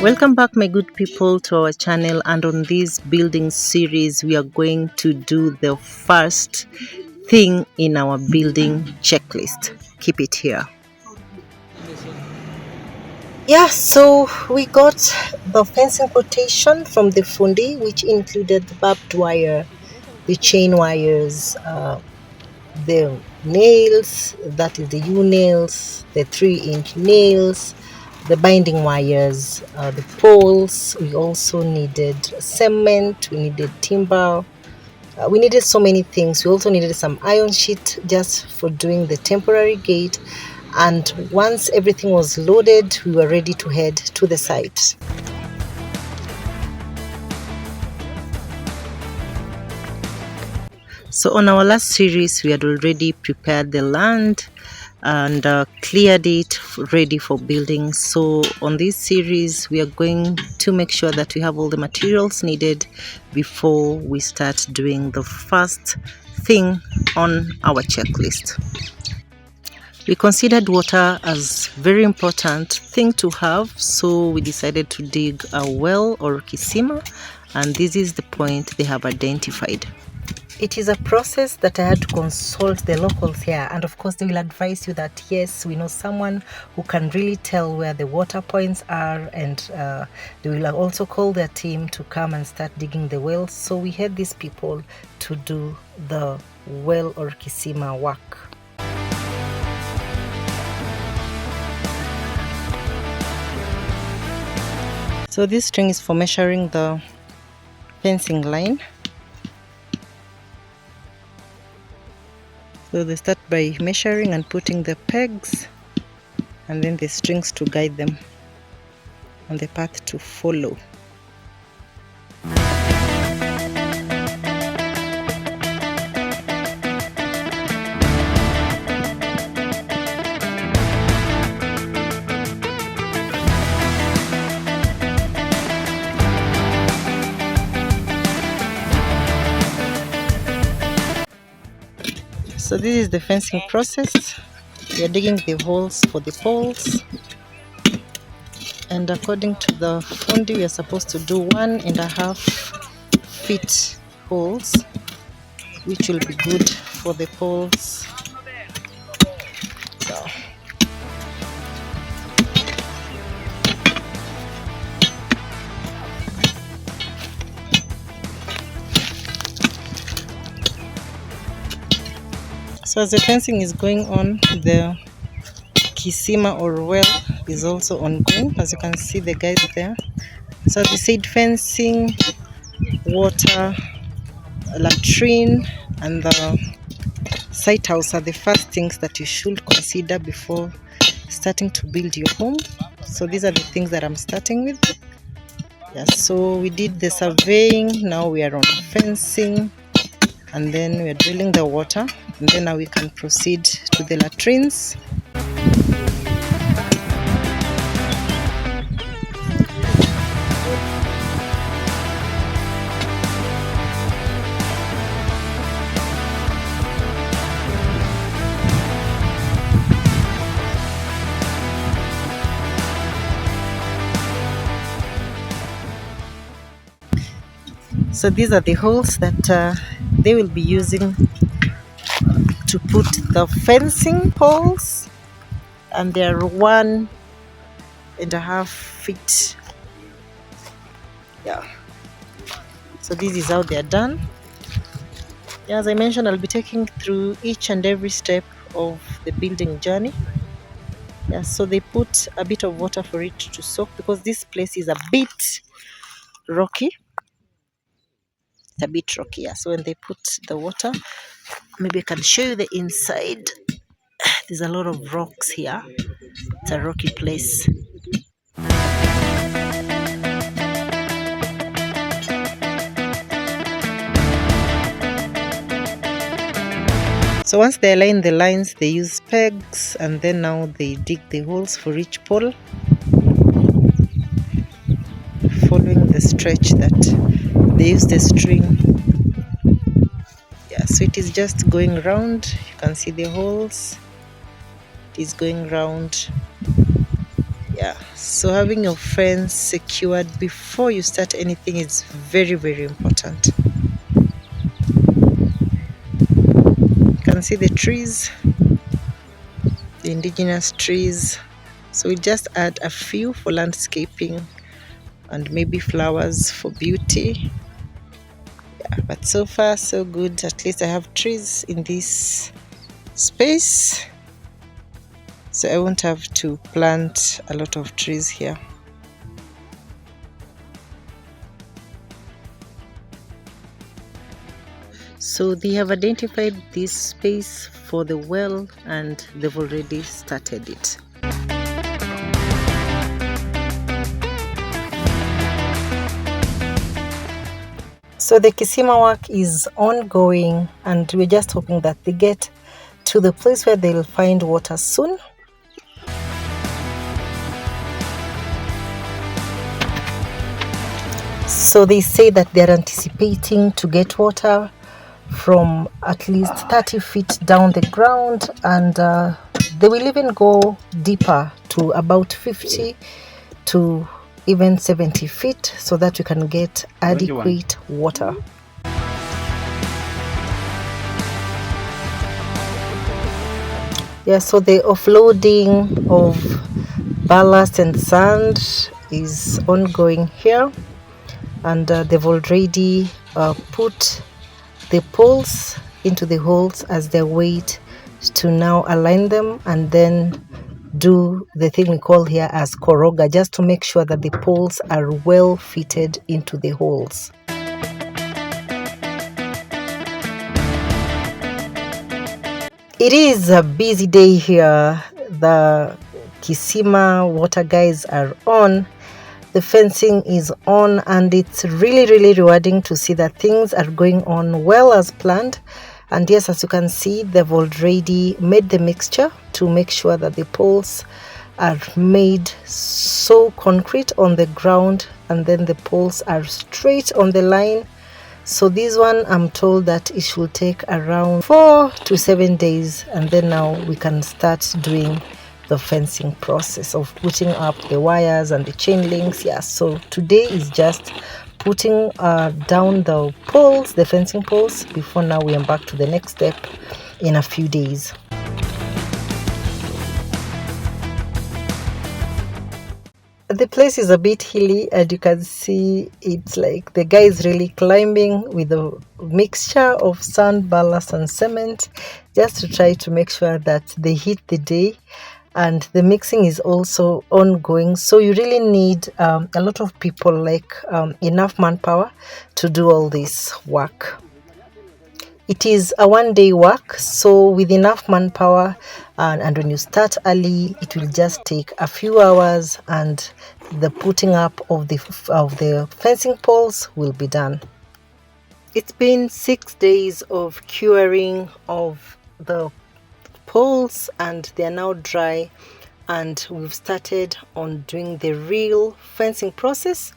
Welcome back, my good people, to our channel. And on this building series, we are going to do the first thing in our building checklist. Keep it here. Yeah, so we got the fencing quotation from the fundi, which included the barbed wire, the chain wires, the nails, that is the U-nails, the 3-inch nails, the binding wires, the poles. We also needed cement, we needed timber, we needed so many things. We also needed some iron sheet just for doing the temporary gate. And once everything was loaded, we were ready to head to the site. So on our last series, we had already prepared the land and cleared it ready for building. So on this series, we are going to make sure that we have all the materials needed before we start doing the first thing on our checklist. We considered water as very important thing to have, so we decided to dig a well or kisima, and this is the point they have identified. It is a process that I had to consult the locals here, and of course they will advise you that yes, we know someone who can really tell where the water points are, and they will also call their team to come and start digging the wells. So we had these people to do the well or kisima work. So this string is for measuring the fencing line. So they start by measuring and putting the pegs and then the strings to guide them on the path to follow. So this is the fencing process. We are digging the holes for the poles, and according to the fundi, we are supposed to do 1.5 feet holes, which will be good for the poles. So as the fencing is going on, the kisima or well is also ongoing. As you can see, the guys there. So they said fencing, water, latrine, and the site house are the first things that you should consider before starting to build your home. So these are the things that I'm starting with. Yeah, so we did the surveying, now we are on fencing, and then we are drilling the water, and then now we can proceed to the latrines. So these are the holes that they will be using to put the fencing poles, and they are 1.5 feet. Yeah, so this is how they are done. Yeah, as I mentioned, I'll be taking through each and every step of the building journey. Yeah, so they put a bit of water for it to soak because this place is a bit rocky. It's a bit rocky. Yeah, so when they put the water, maybe I can show you the inside. There's a lot of rocks here. It's a rocky place. So once they align the lines, they use pegs, and then now they dig the holes for each pole, following the stretch that they use the string. Yeah, so it is just going round. You can see the holes. It is going round. Yeah, so having your fence secured before you start anything is very, very important. You can see the trees, the indigenous trees. So we just add a few for landscaping and maybe flowers for beauty. Yeah, but so far so good. At least I have trees in this space, so I won't have to plant a lot of trees here. So they have identified this space for the well and they've already started it. So the Kisima work is ongoing and we're just hoping that they get to the place where they'll find water soon. So they say that they're anticipating to get water from at least 30 feet down the ground, and they will even go deeper to about 50 to even 70 feet so that you can get adequate water. Yeah, so the offloading of ballast and sand is ongoing here, and they've already put the poles into the holes as they wait to now align them and then do the thing we call here as koroga, just to make sure that the poles are well fitted into the holes. It is a busy day here. The Kisima water guys are on. The fencing is on, and it's really, really rewarding to see that things are going on well as planned. And yes, as you can see, they've already made the mixture to make sure that the poles are made so concrete on the ground, and then the poles are straight on the line. So this one, I'm told that it should take around 4 to 7 days, and then now we can start doing the fencing process of putting up the wires and the chain links. Yeah, so today is just putting down the poles, the fencing poles, before now we embark to the next step in a few days. The place is a bit hilly, and you can see it's like the guy is really climbing with a mixture of sand, ballast and cement, just to try to make sure that they hit the day. And the mixing is also ongoing, so you really need a lot of people, like enough manpower to do all this work. It is a one-day work, so with enough manpower, and when you start early, it will just take a few hours and the putting up of the fencing poles will be done. It's been 6 days of curing of the poles and they are now dry, and we've started on doing the real fencing process.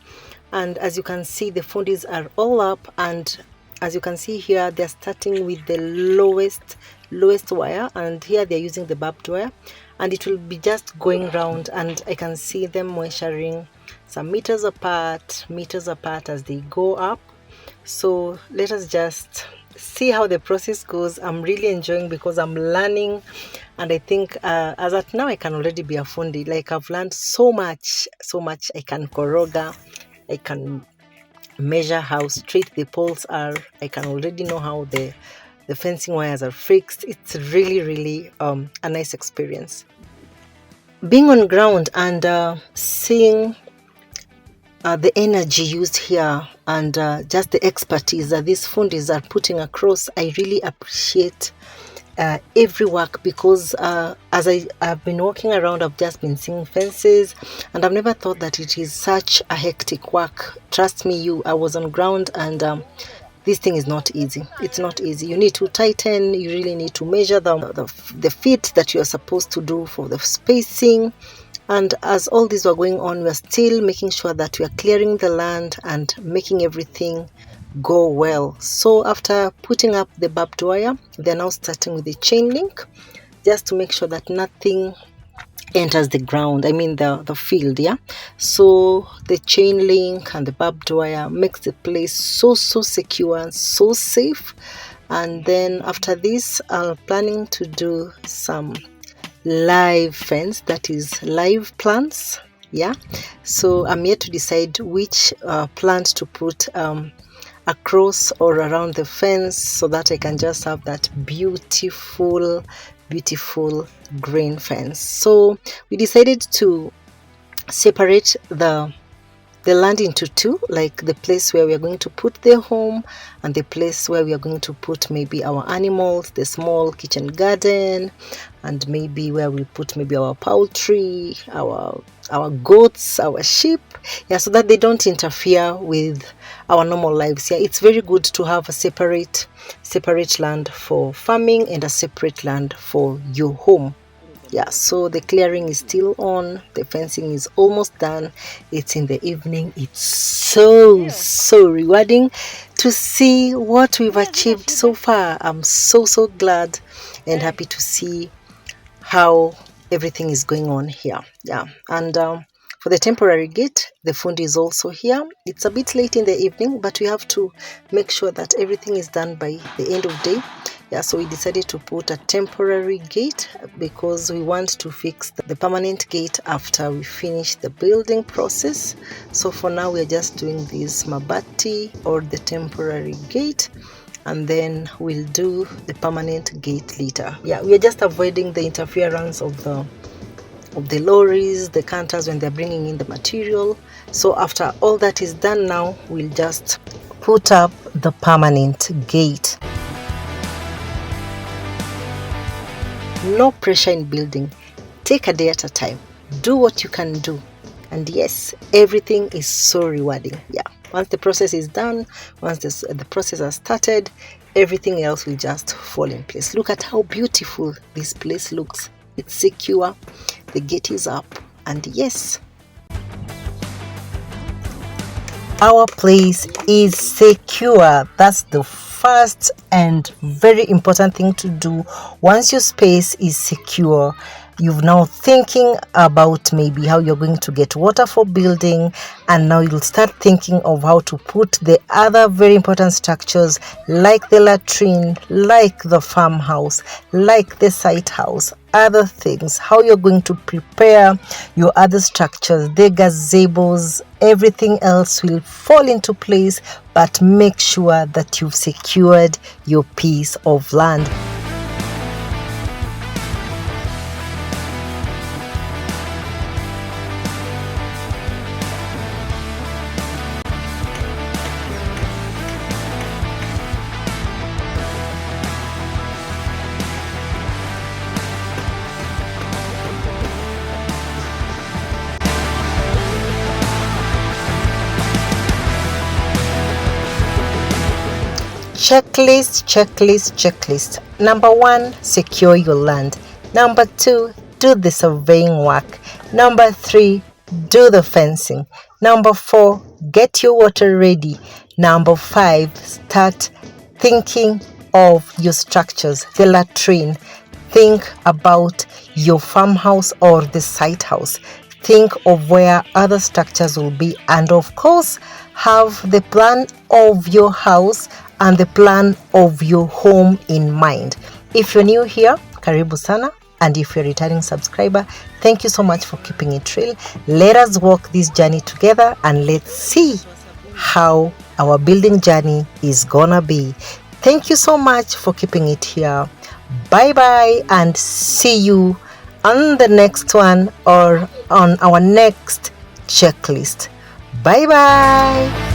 And as you can see, the fundis are all up, and as you can see here, they're starting with the lowest wire, and here they're using the barbed wire, and it will be just going round, and I can see them measuring some meters apart as they go up. So let us just see how the process goes. I'm really enjoying because I'm learning, and I think as at now I can already be a fundi. Like, I've learned so much. I can koroga, I can measure how straight the poles are, I can already know how the fencing wires are fixed. It's really a nice experience being on ground and seeing the energy used here, and just the expertise that these fundis are putting across. I really appreciate every work, because as I've been walking around, I've just been seeing fences, and I've never thought that it is such a hectic work. Trust me, I was on ground, and this thing is not easy. It's not easy. You need to tighten, you really need to measure the feet that you're supposed to do for the spacing. And as all these were going on, we're still making sure that we are clearing the land and making everything go well. So after putting up the barbed wire, they're now starting with the chain link, just to make sure that nothing enters the ground, I mean the field. Yeah, so the chain link and the barbed wire makes the place so secure and so safe. And then after this, I'm planning to do some live fence, that is live plants. Yeah, so I'm yet to decide which plant to put across or around the fence, so that I can just have that beautiful green fence. So we decided to separate the land into two, like the place where we are going to put the home and the place where we are going to put maybe our animals, the small kitchen garden, and maybe where we put maybe our poultry, our goats, our sheep. Yeah, so that they don't interfere with our normal lives. Yeah, it's very good to have a separate land for farming and a separate land for your home. Yeah, so the clearing is still on, the fencing is almost done. It's in the evening. It's so rewarding to see what we've achieved so far. I'm so glad and happy to see how everything is going on here. Yeah, and for the temporary gate, the fundi is also here. It's a bit late in the evening, but we have to make sure that everything is done by the end of day. Yeah, so we decided to put a temporary gate because we want to fix the permanent gate after we finish the building process. So for now, we're just doing this mabati or the temporary gate, and then we'll do the permanent gate later. Yeah, we're just avoiding the interference of the lorries, the canters when they're bringing in the material. So after all that is done, now we'll just put up the permanent gate. No pressure in building. Take a day at a time. Do what you can do. And yes, everything is so rewarding. Yeah. Once the process is done, once the process has started, everything else will just fall in place. Look at how beautiful this place looks. It's secure. The gate is up. And yes, our place is secure. That's the first and very important thing to do. Once your space is secure, you've now thinking about maybe how you're going to get water for building, and now you'll start thinking of how to put the other very important structures like the latrine, like the farmhouse, like the site house, other things, how you're going to prepare your other structures, the gazebos. Everything else will fall into place, but make sure that you've secured your piece of land. Checklist. Number 1, secure your land. Number 2, do the surveying work. Number 3, do the fencing. Number 4, get your water ready. Number 5, start thinking of your structures, the latrine. Think about your farmhouse or the site house. Think of where other structures will be, and of course, have the plan of your house and the plan of your home in mind. If you're new here, karibu sana. And if you're a returning subscriber, thank you so much for keeping it real. Let us walk this journey together and let's see how our building journey is gonna be. Thank you so much for keeping it here. Bye bye, and see you on the next one or on our next checklist. Bye bye.